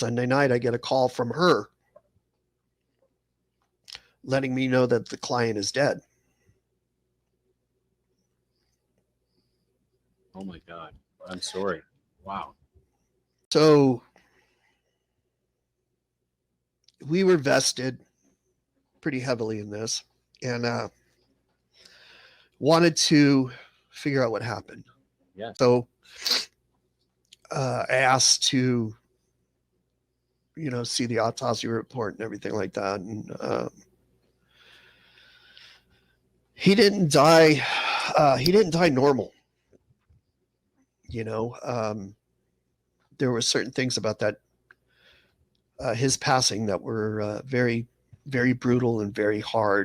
Sunday night, I get a call from her letting me know that the client is dead. Oh my God. I'm sorry. Wow. So we were vested pretty heavily in this and wanted to figure out what happened. Yes. So I asked to, see the autopsy report and everything like that. And he didn't die. He didn't die normal. There were certain things about that, his passing, that were very, very brutal and very hard.